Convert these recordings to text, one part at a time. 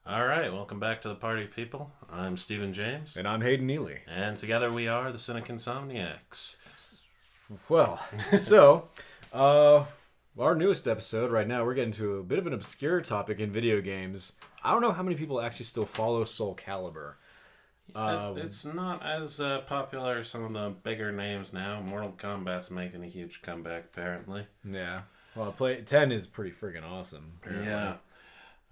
All right, welcome back to the party, people. I'm Stephen James, And I'm Hayden Neely. and together we are the Cynic Insomniacs. Well, so, our newest episode right now, we're getting to a bit of an obscure topic in video games. I don't know how many people actually still follow SoulCalibur. It's not as popular as some of the bigger names now. Mortal Kombat's making a huge comeback, apparently. Yeah. Well, 10 is pretty friggin' awesome. Apparently. Yeah.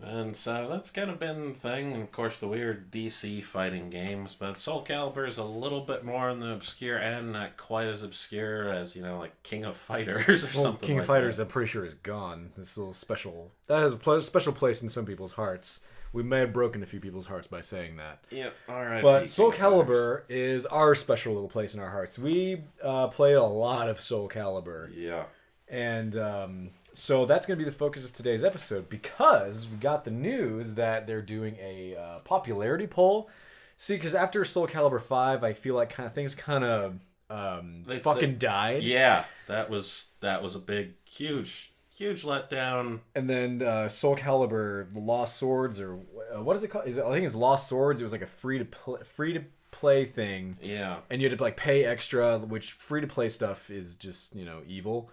And so that's kind of been the thing. And of course, the weird DC fighting games. But SoulCalibur is a little bit more on the obscure end, not quite as obscure as, like King of Fighters or something King like of Fighters, that. I'm pretty sure, is gone. This little special... That has a special place in some people's hearts. We may have broken a few people's hearts by saying that. Yeah, alright. But SoulCalibur is our special little place in our hearts. We played a lot of SoulCalibur. Yeah. And so that's going to be the focus of today's episode because we got the news that they're doing a popularity poll. See, because after SoulCalibur 5, I feel like things kind of fucking died. Yeah, that was a big, huge letdown. And then SoulCalibur, the Lost Swords, or what is it called? I think it's Lost Swords. It was like a free to play thing. Yeah. And you had to pay extra, which free to play stuff is just evil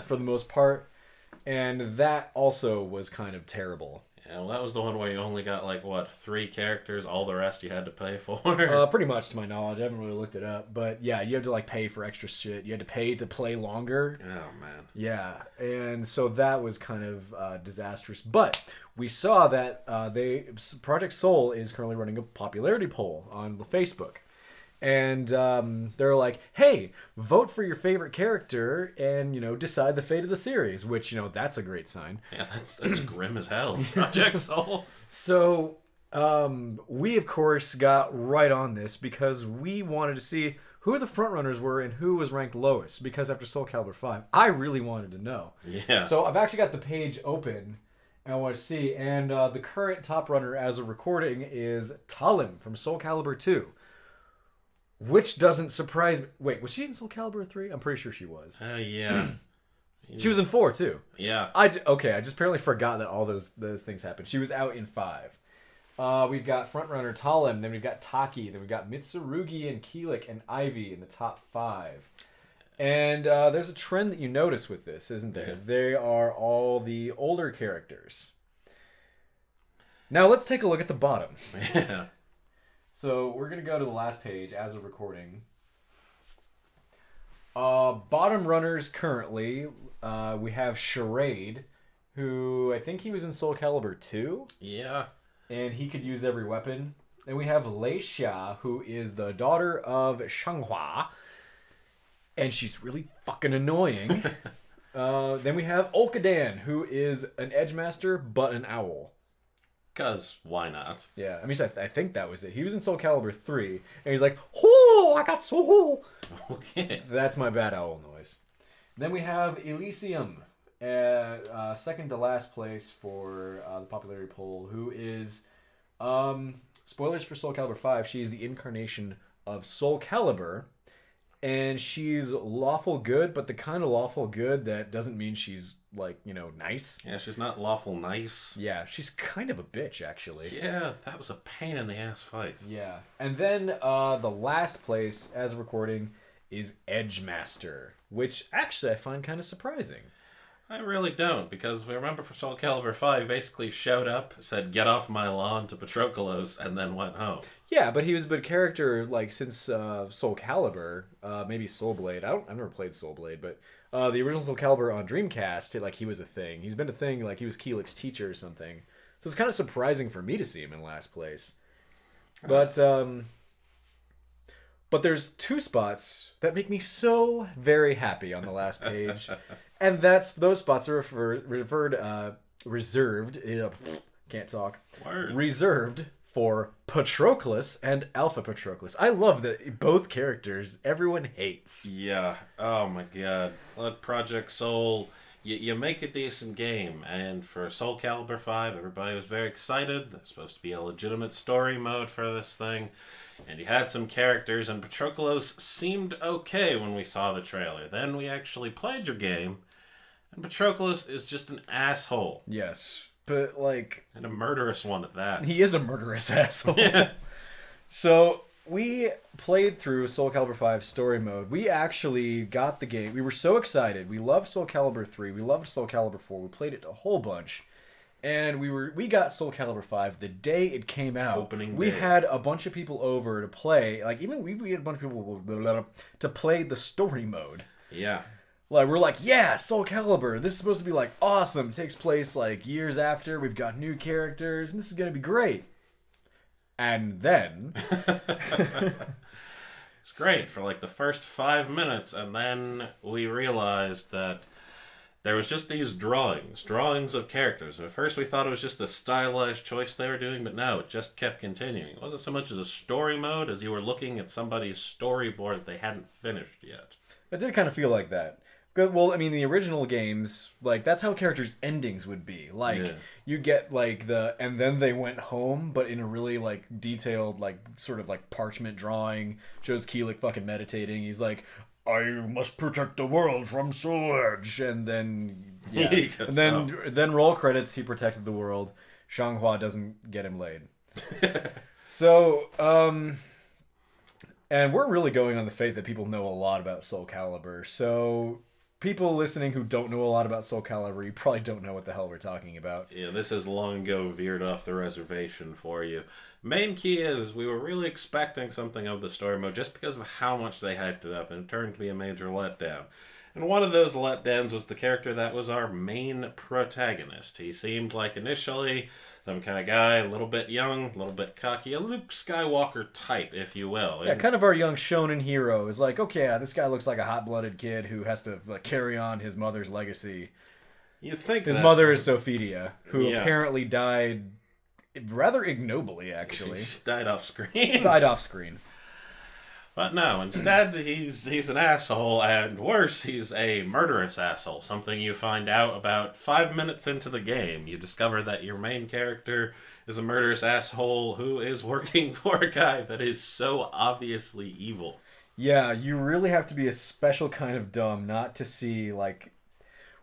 for the most part. And that also was kind of terrible. Yeah, well, that was the one where you only got 3 characters. All the rest you had to pay for. Pretty much, to my knowledge. I haven't really looked it up, but yeah, you had to pay for extra shit. You had to pay to play longer. Oh man. Yeah, and so that was kind of disastrous. But we saw that Project Soul is currently running a popularity poll on Facebook. And they're like, hey, vote for your favorite character and, decide the fate of the series, which, that's a great sign. Yeah, that's grim as hell. Project Soul. So we, of course, got right on this because we wanted to see who the frontrunners were and who was ranked lowest. Because after SoulCalibur 5, I really wanted to know. Yeah. So I've actually got the page open and I want to see. And the current top runner as of recording is Talon from SoulCalibur 2. Which doesn't surprise me. Wait, was she in SoulCalibur 3? I'm pretty sure she was. Yeah. She was in 4 too. Yeah. I just apparently forgot that all those things happened. She was out in 5. We've got frontrunner Talon, then we've got Taki, then we've got Mitsurugi and Keelik and Ivy in the top 5. And there's a trend that you notice with this, isn't there? They are all the older characters. Now let's take a look at the bottom. Yeah. So we're going to go to the last page as of recording. Bottom runners currently, we have Charade, who I think he was in SoulCalibur 2. Yeah. And he could use every weapon. Then we have Lei Xia, who is the daughter of Shanghua. And she's really fucking annoying. Then we have Olkadan, who is an Edgemaster, but an owl. Because why not? Yeah, I mean, I think that was it. He was in SoulCalibur 3, and he's like, "Oh, I got soul." Okay. That's my bad owl noise. Then we have Elysium, second to last place for the popularity poll, who is, spoilers for SoulCalibur 5, she's the incarnation of SoulCalibur, and she's lawful good, but the kind of lawful good that doesn't mean she's nice. Yeah, she's not lawful nice. Yeah, she's kind of a bitch, actually. Yeah, that was a pain in the ass fight. Yeah. And then the last place, as of recording, is Edgemaster, which actually I find kind of surprising. I really don't, because we remember for SoulCalibur 5 basically showed up, said, "Get off my lawn" to Patroclus, and then went home. Yeah, but he was a good character, since SoulCalibur, maybe Soulblade. I've never played Soulblade, but the original SoulCalibur on Dreamcast, he was a thing. He's been a thing, he was Keelik's teacher or something. So it's kind of surprising for me to see him in last place. But there's 2 spots that make me so very happy on the last page. And those spots are reserved, can't talk, Words. reserved for Patroclus and Alpha Patroclus. I love that both characters everyone hates. Yeah. Oh my god. Let Project Soul, you make a decent game, and for SoulCalibur 5, everybody was very excited. There's supposed to be a legitimate story mode for this thing. And you had some characters, and Patroclus seemed okay when we saw the trailer. Then we actually played your game, and Patroclus is just an asshole. Yes. but like, and a murderous one at that. he is a murderous asshole. Yeah. So we played through Soul Calibur 5 story mode. We actually got the game. We were so excited. We loved Soul Calibur 3. We loved Soul Calibur 4. We played it a whole bunch. And we got Soul Calibur 5 the day it came out. Opening we day. had a bunch of people over to play. Like, even we had a bunch of people to play the story mode. Yeah. Like, we're like, yeah, Soul Calibur. This is supposed to be, like, awesome. It takes place, like, years after. We've got new characters, and this is going to be great. And then... It's great for, like, the first 5 minutes, and then we realized that there was just these drawings of characters. At first we thought it was just a stylized choice they were doing, but no, it just kept continuing. It wasn't so much as a story mode as you were looking at somebody's storyboard that they hadn't finished yet. It did kind of feel like that. Well, I mean, the original games, like, that's how characters' endings would be. Like, you get, like, and then they went home, but in a really, like, detailed, like, sort of, like, parchment drawing. Shows Keelik fucking meditating. He's like, I must protect the world from Soul Edge. And then, yeah. And then roll credits, he protected the world. Xianghua doesn't get him laid. So, and we're really going on the faith that people know a lot about Soul Calibur. So, people listening who don't know a lot about Soul Calibur, you probably don't know what the hell we're talking about. Yeah, this has long ago veered off the reservation for you. Main key is we were really expecting something of the story mode just because of how much they hyped it up, and it turned to be a major letdown. And one of those letdowns was the character that was our main protagonist. He seemed like initially some kind of guy, a little bit young, a little bit cocky, a Luke Skywalker type, if you will. Yeah, kind of our young shonen hero is like, okay, yeah, this guy looks like a hot-blooded kid who has to like, carry on his mother's legacy. You think his mother is Sophia, who apparently died rather ignobly, actually. She died off screen. Died off screen. But no, instead he's an asshole, and worse, he's a murderous asshole. Something you find out about 5 minutes into the game. You discover that your main character is a murderous asshole who is working for a guy that is so obviously evil. Yeah, you really have to be a special kind of dumb not to see, like,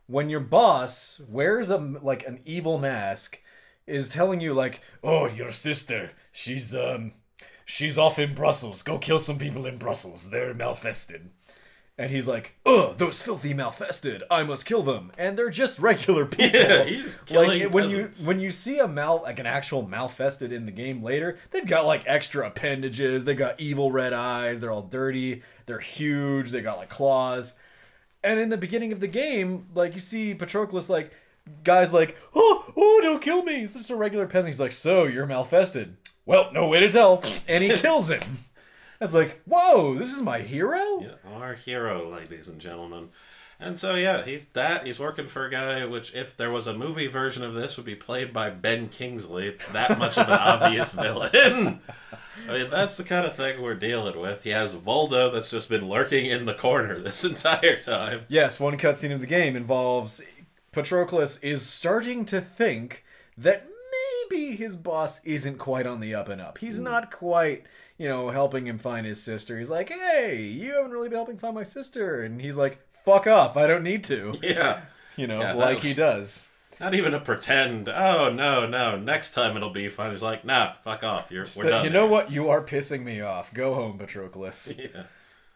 when your boss wears like an evil mask, is telling you, like, oh, your sister, she's off in Brussels. Go kill some people in Brussels. They're malfested. And he's like, oh, those filthy malfested. I must kill them. And they're just regular people. Yeah, he's killing like, when you see an actual malfested in the game later, they've got like extra appendages. They've got evil red eyes. They're all dirty. They're huge. They got like claws. And in the beginning of the game, like you see Patroclus like, guy's like, oh, don't kill me. It's just a regular peasant. He's like, so you're malfested. Well, no way to tell. And he kills him. It's like, whoa, this is my hero? Yeah, our hero, ladies and gentlemen. And so, yeah, he's working for a guy, which if there was a movie version of this, would be played by Ben Kingsley. It's that much of an obvious villain. I mean, that's the kind of thing we're dealing with. He has Voldo that's just been lurking in the corner this entire time. Yes, one cutscene of the game involves Patroclus is starting to think that maybe his boss isn't quite on the up and up. He's not quite, helping him find his sister. He's like, hey, you haven't really been helping find my sister. And he's like, fuck off, I don't need to. Yeah. Like he does. Not even a pretend, oh, no, next time it'll be fun. He's like, nah, fuck off, we're done. You know what? You are pissing me off. Go home, Patroclus. Yeah.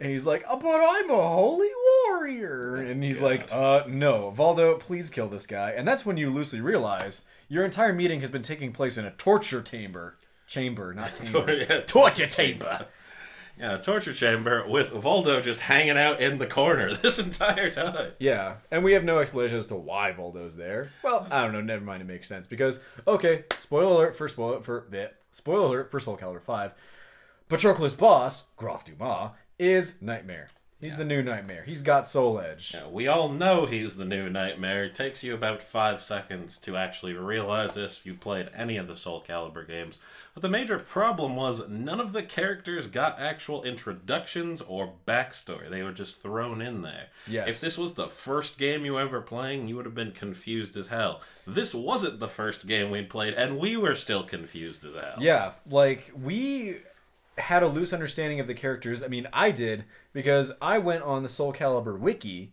And he's like, oh, but I'm a holy warrior. And he's like, no, Voldo, please kill this guy. And that's when you loosely realize your entire meeting has been taking place in a torture chamber. Not chamber. Torture chamber. Yeah, torture chamber with Voldo just hanging out in the corner this entire time. Yeah, and we have no explanation as to why Voldo's there. Well, I don't know, never mind, it makes sense. Because, okay, spoiler alert for Soul Calibur 5. Patroclus' boss, Graf Dumas, is Nightmare. He's the new Nightmare. He's got Soul Edge. Yeah, we all know he's the new Nightmare. It takes you about 5 seconds to actually realize this if you played any of the Soul Calibur games. But the major problem was none of the characters got actual introductions or backstory. They were just thrown in there. Yes. If this was the first game you ever playing, you would have been confused as hell. This wasn't the first game we'd played, and we were still confused as hell. Yeah, like, we had a loose understanding of the characters. I mean, I did, because I went on the Soul Calibur wiki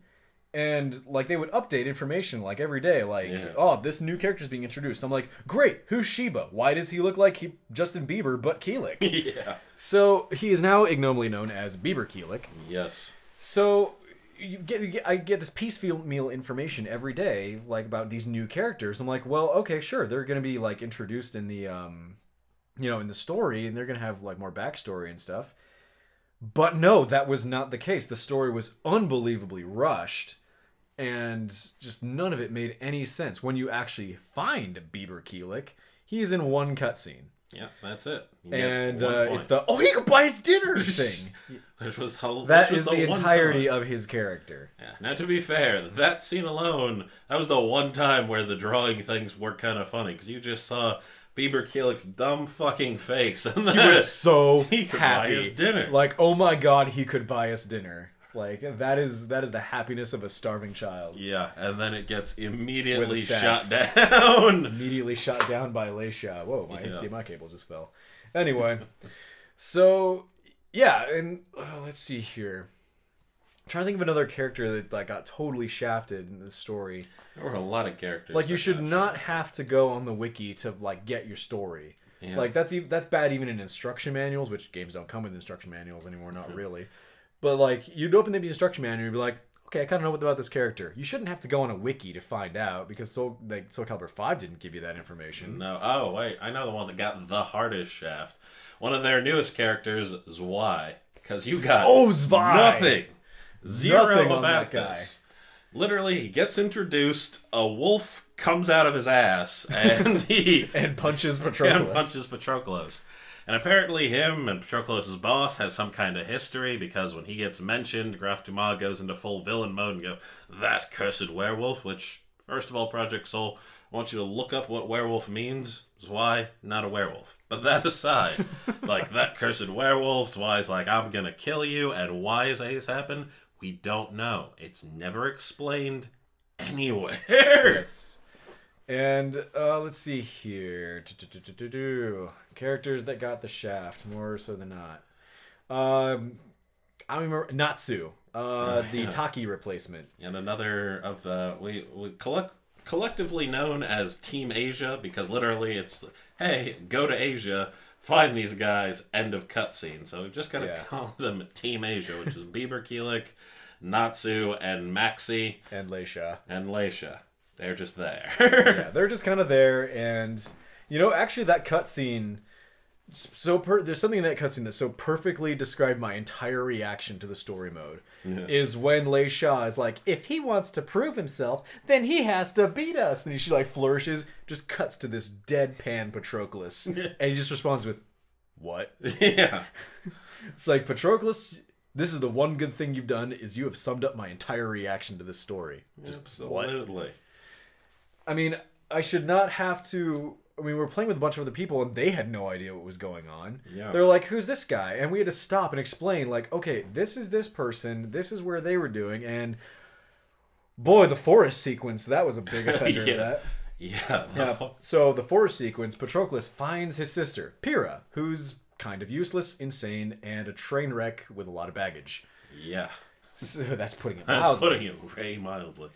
And like they would update information like every day, like, oh, this new character's being introduced. I'm like, great, who's Sheba? Why does he look like Justin Bieber but Keelik? Yeah. So he is now ignominiously known as Bieber Keelik. Yes. So I get this piecemeal information every day, like about these new characters. I'm like, well, okay, sure, they're gonna be like introduced in the in the story, and they're gonna have like more backstory and stuff. But no, that was not the case. The story was unbelievably rushed. And just none of it made any sense. When you actually find Bieber Keelik, he is in one cutscene. Yeah, that's it. And it's the, oh, he could buy his dinner thing. Which was the entirety of his character. Yeah. Now, to be fair, that scene alone, that was the one time where the drawing things were kind of funny. Because you just saw Bieber Keelik's dumb fucking face. And he was so he could happy. buy his dinner. Like, oh my god, he could buy us dinner. Like, that is the happiness of a starving child. Yeah, and then it gets immediately shot down. Immediately shot down by Leisha. Whoa, my HDMI cable just fell. Anyway, so, yeah, and let's see here. I'm trying to think of another character that like got totally shafted in this story. There were a lot of characters. Like, you should not have to go on the wiki to, like, get your story. Yeah. Like, that's bad even in instruction manuals, which games don't come with instruction manuals anymore, not really. But, like, you'd open the instruction manual and you'd be like, okay, I kind of know about this character. You shouldn't have to go on a wiki to find out, because SoulCalibur 5 didn't give you that information. No. Oh, wait. I know the one that got the hardest shaft. One of their newest characters, Zwei. Because you got nothing. Zero about this. Literally, he gets introduced, a wolf comes out of his ass, and he... and punches Patroclus. And apparently him and Patroclus' boss have some kind of history, because when he gets mentioned, Graf Dumas goes into full villain mode and go, that cursed werewolf, which, first of all, Project Soul, I want you to look up what werewolf means. Zwei, not a werewolf. But that aside, like, that cursed werewolf, Zwei's like, I'm gonna kill you, and why is this happen? We don't know. It's never explained anywhere. Yes. And let's see here. Characters that got the shaft, more so than not. I don't remember. Natsu, the Taki replacement. And another of we collectively known as Team Asia, because literally it's, hey, go to Asia, find these guys, end of cutscene. So we've just got to call them Team Asia, which is Bieber Keelik, Natsu, and Maxi. And Leisha. They're just there. Yeah, they're just kind of there, and actually that cutscene. There's something in that cutscene that so perfectly described my entire reaction to the story mode. Yeah. Is when Leisha is like, if he wants to prove himself, then he has to beat us, and she like flourishes, just cuts to this deadpan Patroclus, and he just responds with, "What?" Yeah. It's like, Patroclus, this is the one good thing you've done, is you have summed up my entire reaction to this story. Just absolutely. What? I mean, I should not have to... I mean, we were playing with a bunch of other people, and they had no idea what was going on. Yeah. They're like, who's this guy? And we had to stop and explain, like, okay, this is this person, this is where they were doing, and... boy, the forest sequence, that was a big offender of that. Yeah. So, the forest sequence, Patroclus finds his sister, Pyrrha, who's kind of useless, insane, and a train wreck with a lot of baggage. Yeah. So that's putting it mildly. That's putting it way mildly.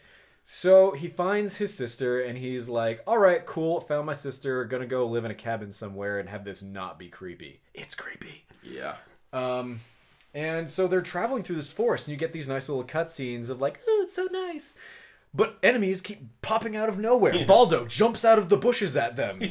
So he finds his sister, and he's like, all right, cool, found my sister, gonna go live in a cabin somewhere and have this not be creepy. It's creepy. Yeah. And so they're traveling through this forest, and you get these nice little cutscenes of like, oh, it's so nice. But enemies keep popping out of nowhere. Yeah. Valdo jumps out of the bushes at them.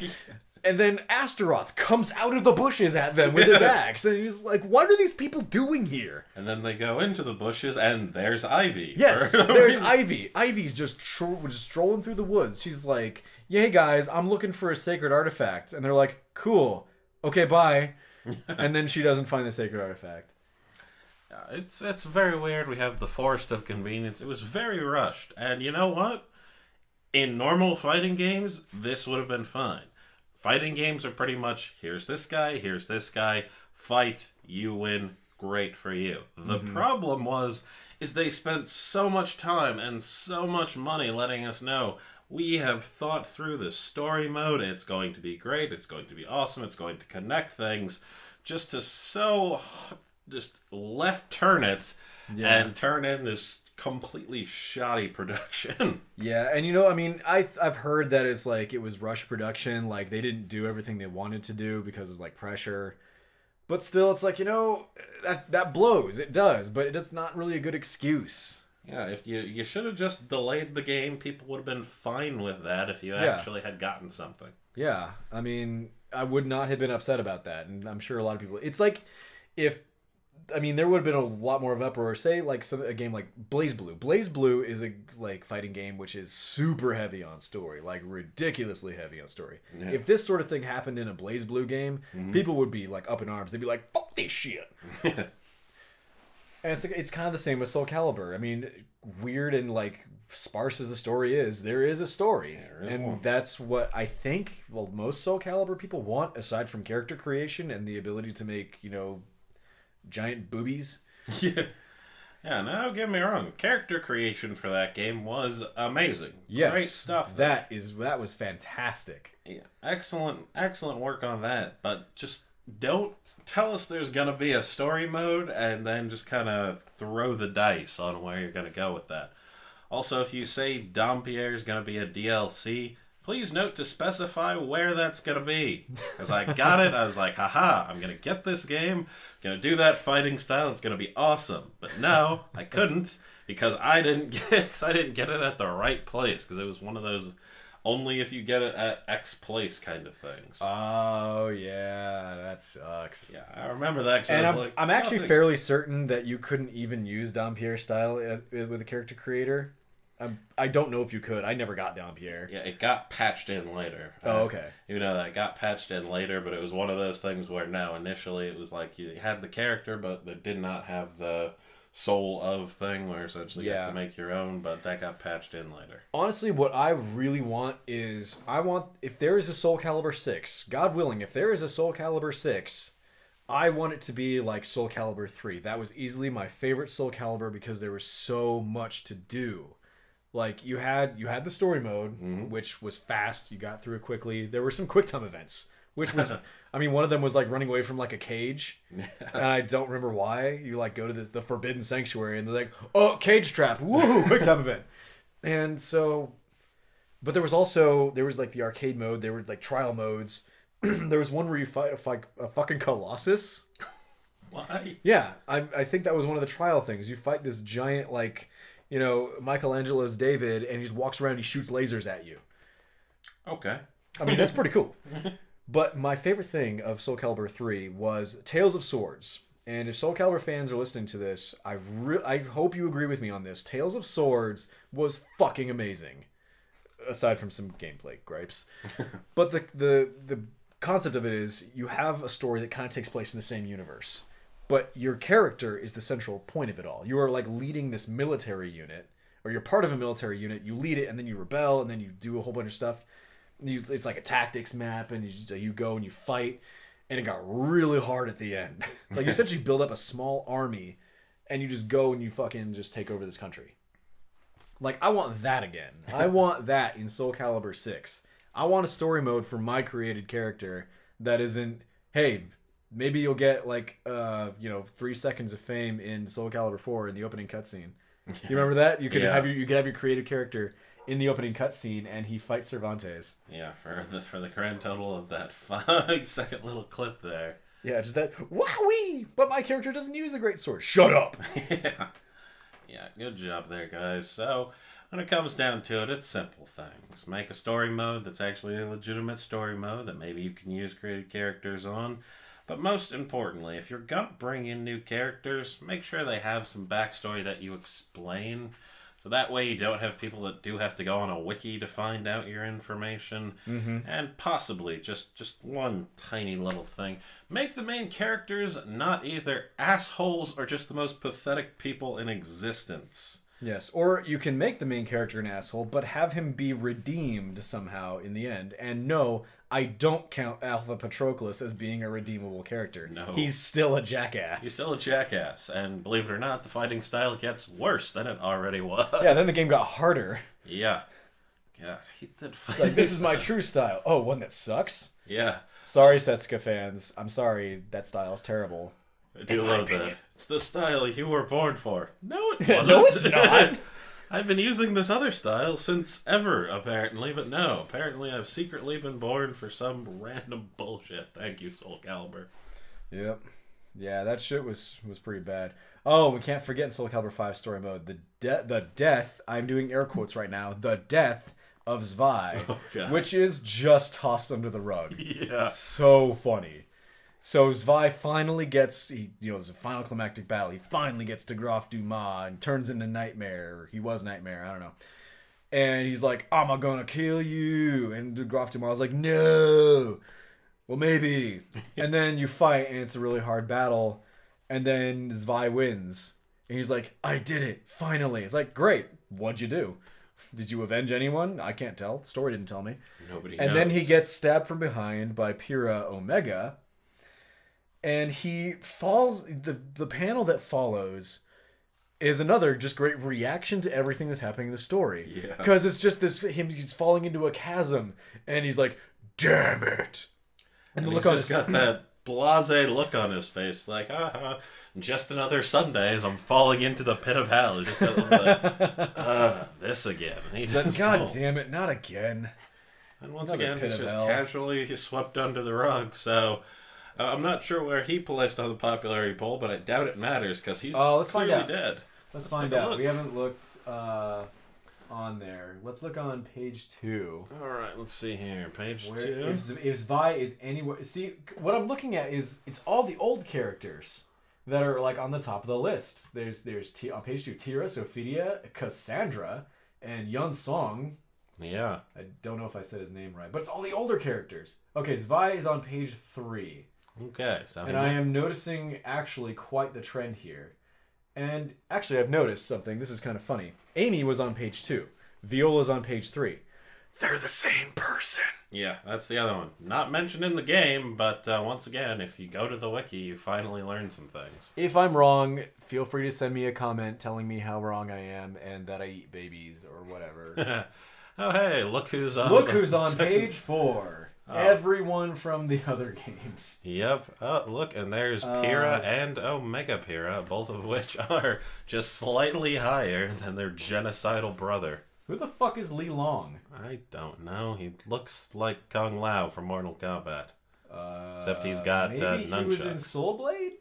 And then Astaroth comes out of the bushes at them with his axe. And he's like, what are these people doing here? And then they go into the bushes, and there's Ivy. Yes, there's Ivy. Ivy's just strolling through the woods. She's like, yeah, hey guys, I'm looking for a sacred artifact. And they're like, cool. Okay, bye. And then she doesn't find the sacred artifact. It's very weird. We have the Forest of Convenience. It was very rushed. And you know what? In normal fighting games, this would have been fine. Fighting games are pretty much, here's this guy, fight, you win, great for you. The problem is they spent so much time and so much money letting us know, we have thought through this story mode, it's going to be great, it's going to be awesome, it's going to connect things, just to left turn it and turn in this completely shoddy production. Yeah, and you know, I mean, I've heard that it's like it was rush production, like they didn't do everything they wanted to do because of like pressure. But still, it's like, you know, that blows. It does, but it's not really a good excuse. Yeah, if you should have just delayed the game, people would have been fine with that if you actually had gotten something. Yeah, I mean, I would not have been upset about that, and I'm sure a lot of people. It's like if, I mean, there would have been a lot more of uproar. Say like a game like Blaze Blue. Blaze Blue is a like fighting game which is super heavy on story, like ridiculously heavy on story. Yeah. If this sort of thing happened in a Blaze Blue game, people would be like up in arms. They'd be like, "Fuck this shit." And it's kind of the same with SoulCalibur. I mean, weird and like sparse as the story is, there is a story. And that's what I think, well, most SoulCalibur people want, aside from character creation and the ability to make, you know, giant boobies. Yeah. Yeah, no, get me wrong. Character creation for that game was amazing. Yes. Great stuff. That was fantastic. Yeah. Excellent work on that. But just don't tell us there's going to be a story mode and then just kind of throw the dice on where you're going to go with that. Also, if you say Dampierre is going to be a DLC, please note to specify where that's going to be. Because I got it, I was like, haha, I'm going to get this game, going to do that fighting style, it's going to be awesome. But no, I couldn't, because I didn't get it at the right place, because it was one of those only if you get it at X place kind of things. Oh, yeah, that sucks. Yeah, I remember that. And I'm actually fairly certain that you couldn't even use Dampierre style with a character creator. I don't know if you could. I never got Dampierre. Yeah, it got patched in later. Oh, okay. You know, that got patched in later, but it was one of those things where, no, initially it was like you had the character, but it did not have the soul of thing where essentially you have to make your own, but that got patched in later. Honestly, what I really want is, if there is a SoulCalibur 6, God willing, if there is a SoulCalibur 6, I want it to be like SoulCalibur 3. That was easily my favorite SoulCalibur because there was so much to do. Like, you had the story mode, which was fast, you got through it quickly. There were some quick time events, which was, I mean, one of them was like running away from like a cage, and I don't remember why. You like go to the Forbidden Sanctuary, and they're like, oh, cage trap, woohoo, quick time event. And so, but there was like the arcade mode, there were like trial modes. There was one where you fight a fucking Colossus. Why? Yeah, I think that was one of the trial things. You fight this giant, like, you know, Michelangelo's David, and he just walks around and he shoots lasers at you. Okay. I mean, that's pretty cool. But my favorite thing of SoulCalibur 3 was Tales of Swords. And if SoulCalibur fans are listening to this, I hope you agree with me on this. Tales of Swords was fucking amazing. Aside from some gameplay gripes. But the concept of it is you have a story that kind of takes place in the same universe. But your character is the central point of it all. You are like leading this military unit, or you're part of a military unit. You lead it, and then you rebel, and then you do a whole bunch of stuff. It's like a tactics map, and you go and you fight, and it got really hard at the end. Like, you essentially build up a small army, and you just go and you fucking just take over this country. Like, I want that again. I want that in SoulCalibur 6. I want a story mode for my created character that isn't, hey, maybe you'll get like 3 seconds of fame in SoulCalibur 4 in the opening cutscene. You remember that? You could have your creative character in the opening cutscene, and he fights Cervantes. Yeah, for the grand total of that 5-second little clip there. Yeah, just that wowee. But my character doesn't use a great sword. Shut up. Yeah, good job there, guys. So, when it comes down to it, it's simple things. Make a story mode that's actually a legitimate story mode that maybe you can use created characters on. But most importantly, if you're going to bring in new characters, make sure they have some backstory that you explain. So that way you don't have people that do have to go on a wiki to find out your information. And possibly, just one tiny little thing, make the main characters not either assholes or just the most pathetic people in existence. Yes, or you can make the main character an asshole, but have him be redeemed somehow in the end. And no, I don't count Alpha Patroclus as being a redeemable character. No. He's still a jackass. He's still a jackass. And believe it or not, the fighting style gets worse than it already was. Yeah, then the game got harder. Yeah. God, he did it's like, this is my true style. Oh, one that sucks? Yeah. Sorry, Setsuka fans. I'm sorry. That style's terrible. I do love that. It's the style you were born for. No, it wasn't. No, it's not. I've been using this other style since ever, apparently, but no. Apparently, I've secretly been born for some random bullshit. Thank you, SoulCalibur. Yep. Yeah, that shit was pretty bad. Oh, we can't forget in SoulCalibur 5 story mode, the death, I'm doing air quotes right now, the death of Zwei, which is just tossed under the rug. Yeah. So funny. So Zwei finally gets, there's a final climactic battle. He finally gets to Graf Dumas and turns into Nightmare. He was Nightmare, I don't know. And he's like, I'm gonna kill you. And Graf Dumas is like, no. Well, maybe. And then you fight, and it's a really hard battle. And then Zwei wins. And he's like, I did it, finally. It's like, great. What'd you do? Did you avenge anyone? I can't tell. The story didn't tell me. Nobody And knows. then he gets stabbed from behind by Pyrrha Omega. And he falls. The panel that follows is another just great reaction to everything that's happening in the story. Yeah. Because it's just he's falling into a chasm. And he's like, damn it. And he's just got that blasé look on his face, like, just another Sunday as I'm falling into the pit of hell. Just a little bit, this again. God damn it, not again. And once again, he's just casually swept under the rug. So I'm not sure where he placed on the popularity poll, but I doubt it matters because he's clearly dead. Let's find out. We haven't looked on there. Let's look on page 2. All right, let's see here. Page 2. If Zwei is anywhere, see what I'm looking at is it's all the old characters that are like on the top of the list. There's on page 2 Tira, Sophidia, Cassandra, and Yun Song. Yeah. I don't know if I said his name right, but it's all the older characters. Okay, Zwei is on page 3. Okay, so and I am noticing actually quite the trend here. And actually, I've noticed something. This is kind of funny. Amy was on page 2. Viola's on page 3. They're the same person. Yeah, that's the other one. Not mentioned in the game, but once again, if you go to the wiki, you finally learn some things. If I'm wrong, feel free to send me a comment telling me how wrong I am and that I eat babies or whatever. Oh, hey, look who's on. Look who's on page 4. Oh. Everyone from the other games. Yep. Oh, look, and there's Pyrrha and Omega Pyrrha, both of which are just slightly higher than their genocidal brother. Who the fuck is Li Long? I don't know. He looks like Kung Lao from Mortal Kombat. Except he's got nunchucks. Maybe he was in Soul Blade?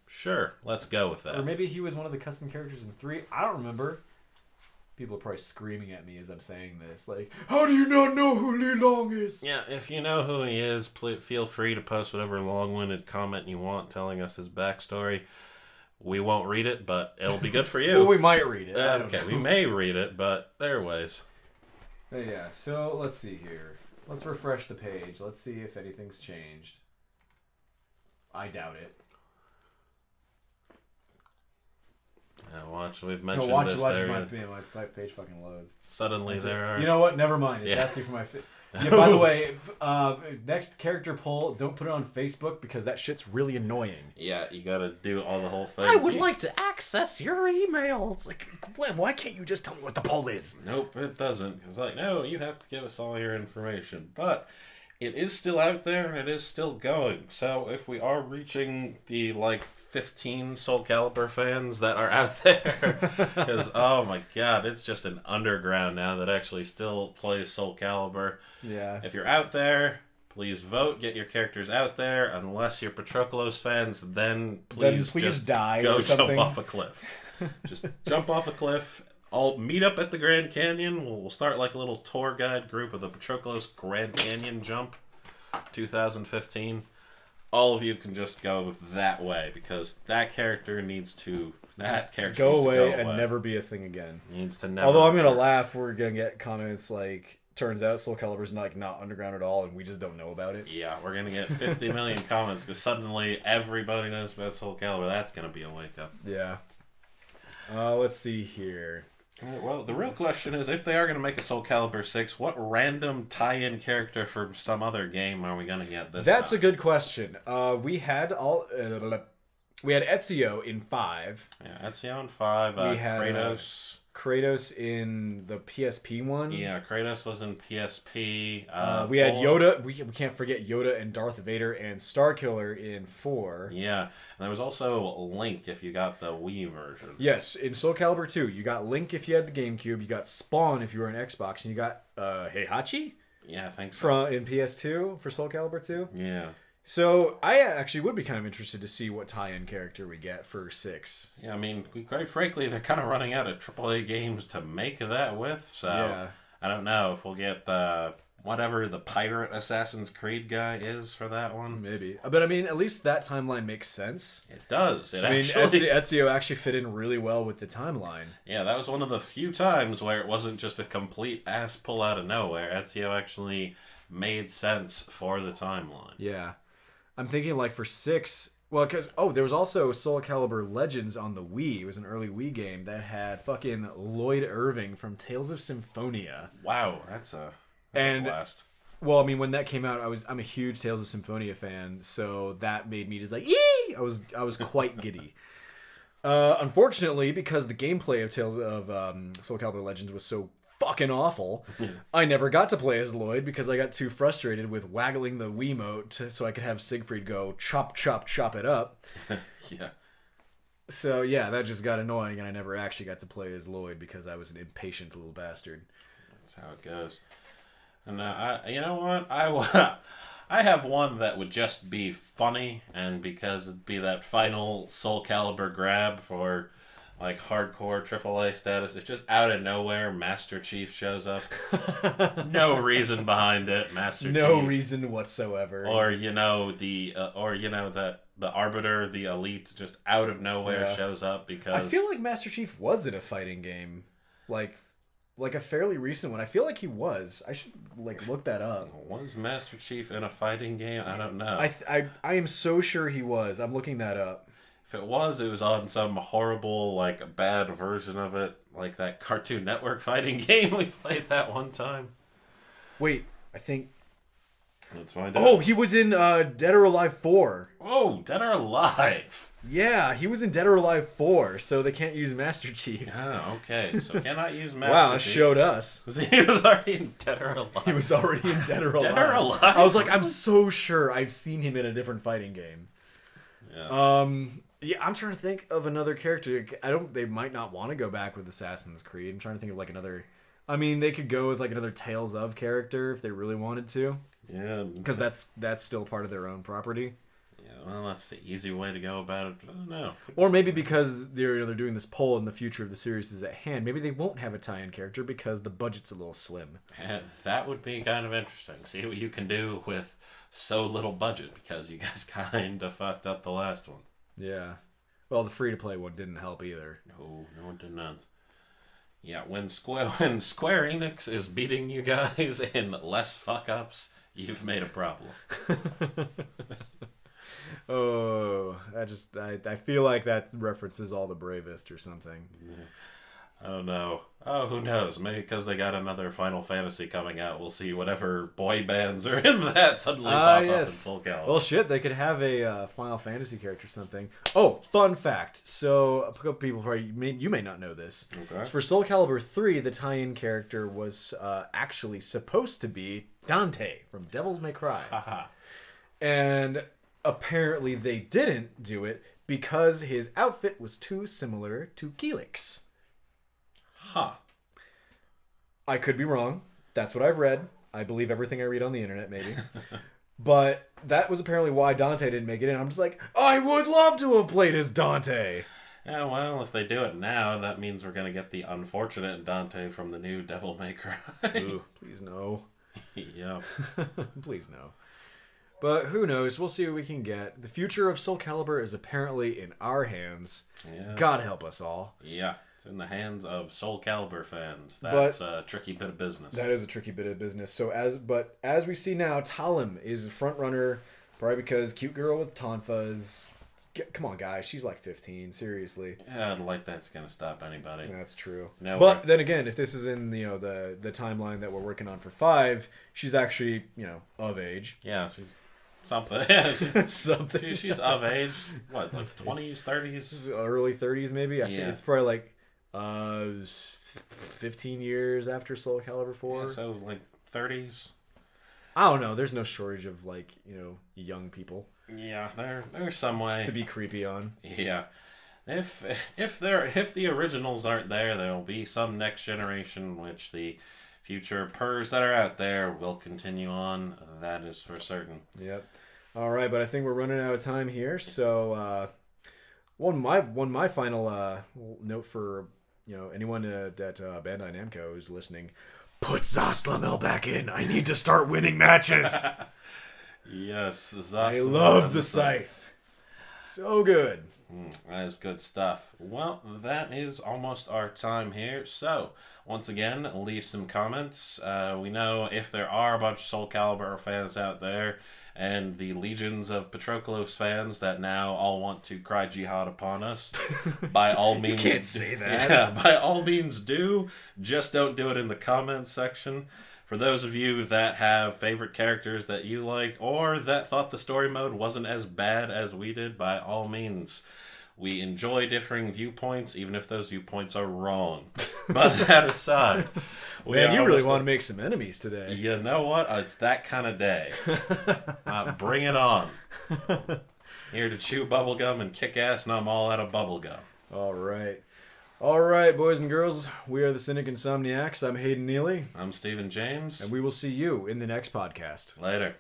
Sure, let's go with that. Or maybe he was one of the custom characters in 3. I don't remember. People are probably screaming at me as I'm saying this. Like, how do you not know who Li Long is? Yeah, if you know who he is, feel free to post whatever long-winded comment you want telling us his backstory. We won't read it, but it'll be good for you. Well, we might read it. Okay, we may read it, but there are ways. But yeah, so let's see here. Let's refresh the page. Let's see if anything's changed. I doubt it. Watch, we've mentioned watch this. My page fucking loads. Suddenly there are... You know what? Never mind. It's asking for my... Yeah, by the way, next character poll, don't put it on Facebook because that shit's really annoying. Yeah, you gotta do all the whole thing. I would like to access your email. It's like, why can't you just tell me what the poll is? Nope, it doesn't. It's like, no, you have to give us all your information. But it is still out there and it is still going. So if we are reaching the, 15 SoulCalibur fans that are out there, because, oh my god, it's just an underground now that actually still plays SoulCalibur. Yeah. If you're out there, please vote, get your characters out there. Unless you're Patroclus fans, then please just die go or something. jump off a cliff. Just jump off a cliff. I'll meet up at the Grand Canyon. We'll start like a little tour guide group of the Patroclus Grand Canyon Jump 2015. All of you can just go that way because that character needs to go away and never be a thing again. Needs to never. Although I'm gonna laugh, we're gonna get comments like, "Turns out SoulCalibur's not underground at all, and we just don't know about it." Yeah, we're gonna get 50 million comments because suddenly everybody knows about SoulCalibur. That's gonna be a wake up. Yeah. Let's see here. Well, the real question is, if they are going to make a SoulCalibur 6, what random tie-in character from some other game are we going to get this That's time? a good question. We had Ezio in 5. Yeah, Ezio in 5. We had Kratos. Kratos in the PSP one. Yeah, Kratos was in PSP. We had Yoda. We can't forget Yoda and Darth Vader and Starkiller in 4. Yeah, and there was also Link if you got the Wii version. Yes, in Soul Calibur 2, you got Link if you had the GameCube, you got Spawn if you were an Xbox, and you got Heihachi Yeah, thanks. in PS2 for Soul Calibur 2. Yeah. So I actually would be kind of interested to see what tie-in character we get for 6. Yeah, I mean, quite frankly, they're kind of running out of AAA games to make that with, so Yeah. I don't know if we'll get the whatever the pirate Assassin's Creed guy is for that one. Maybe. But I mean, at least that timeline makes sense. It does. I mean, Actually... Ezio actually fit in really well with the timeline. Yeah, that was one of the few times where it wasn't just a complete ass pull out of nowhere. Ezio actually made sense for the timeline. Yeah. I'm thinking like for 6, well, because, there was also Soul Calibur Legends on the Wii. It was an early Wii game that had fucking Lloyd Irving from Tales of Symphonia. Wow, that's a blast. Well, I mean, when that came out, I'm a huge Tales of Symphonia fan, so that made me just like, yee! I was quite giddy. Unfortunately, because the gameplay of Tales of Soul Calibur Legends was so fucking awful, I never got to play as Lloyd because I got too frustrated with waggling the Wiimote so I could have Siegfried go chop, chop, chop it up. Yeah. So yeah, that just got annoying, and I never actually got to play as Lloyd because I was an impatient little bastard. That's how it goes. And you know what? I have one that would just be funny, and because it'd be that final Soul Calibur grab for like hardcore AAA status. It's just out of nowhere, Master Chief shows up. No reason behind it, Master Chief. No reason whatsoever. Or that the Arbiter, the Elite, just out of nowhere shows up because I feel like Master Chief was in a fighting game, like a fairly recent one. I feel like he was. I should look that up. Was Master Chief in a fighting game? I don't know. I am so sure he was. I'm looking that up. If it was on some horrible, bad version of it, like that Cartoon Network fighting game we played that one time. Wait, I think... Let's find out. Oh, he was in Dead or Alive 4. Oh, Dead or Alive. Yeah, he was in Dead or Alive 4, so they can't use Master Chief. Oh, okay. So cannot use Master Chief. Wow, that showed us. He was already in Dead or Alive. He was already in Dead or Alive. Dead or Alive? I was like, I'm so sure I've seen him in a different fighting game. Yeah. Yeah, I'm trying to think of another character. They might not want to go back with Assassin's Creed. I'm trying to think of another... I mean, they could go with another Tales of character if they really wanted to. Yeah. Because that's still part of their own property. Yeah, well, that's the easy way to go about it. I don't know. Or maybe because they're doing this poll and the future of the series is at hand, maybe they won't have a tie-in character because the budget's a little slim. And that would be kind of interesting. See what you can do with so little budget, because you guys kind of fucked up the last one. Yeah. Well, the free-to-play one didn't help either. No, it did not. Yeah, when Square Enix is beating you guys in less fuck-ups, you've made a problem. Oh, I feel like that references All the Bravest or something. Yeah. I don't know. Oh, who knows? Maybe because they got another Final Fantasy coming out, we'll see whatever boy bands are in that suddenly pop up in Soul Calibur. Well, shit, they could have a Final Fantasy character or something. Oh, fun fact. So, a couple people you may not know this. Okay. So for Soul Calibur 3, the tie-in character was actually supposed to be Dante from Devil May Cry. Haha. And apparently they didn't do it because his outfit was too similar to Keelix. Huh. I could be wrong. That's what I've read. I believe everything I read on the internet, maybe. But that was apparently why Dante didn't make it in. I'm just like, I would love to have played as Dante. Yeah, well, if they do it now, that means we're going to get the unfortunate Dante from the new Devil May Cry. Ooh, please no. Yeah. Please no. But who knows? We'll see what we can get. The future of Soul Calibur is apparently in our hands. Yeah. God help us all. Yeah. It's in the hands of Soul Calibur fans. That's a tricky bit of business. That is a tricky bit of business. So as we see now, Talim is the front runner, probably because cute girl with tonfas. Come on, guys. She's like 15. Seriously. Yeah, that's going to stop anybody. That's true. No, but then again, if this is in the timeline that we're working on for 5, she's actually of age. Yeah, she's something. Yeah, something. She's of age. What, 20s, 30s? Early 30s, maybe. I think Yeah. it's probably 15 years after SoulCalibur 4. Yeah, so like 30s. I don't know. There's no shortage of like young people. Yeah, there's some way to be creepy on. Yeah, if the originals aren't there, there'll be some next generation which the future purrs that are out there will continue on. That is for certain. Yep. All right, but I think we're running out of time here. So one my final note for anyone at Bandai Namco who's listening. Put Zaslamel back in. I need to start winning matches. Yes, I love the scythe. So good. That is good stuff. Well, that is almost our time here. So, once again, leave some comments. We know if there are a bunch of SoulCalibur fans out there, and the legions of Patroclus fans that now all want to cry jihad upon us, by all means... You can't say that. Yeah, by all means do. Just don't do it in the comments section. For those of you that have favorite characters that you like, or that thought the story mode wasn't as bad as we did, by all means. We enjoy differing viewpoints, even if those viewpoints are wrong. But that aside... Man, you really want to make some enemies today. You know what? It's that kind of day. Bring it on. Here to chew bubblegum and kick ass, and I'm all out of bubblegum. All right. All right, boys and girls. We are the Cynic Insomniacs. I'm Hayden Neely. I'm Stephen James. And we will see you in the next podcast. Later.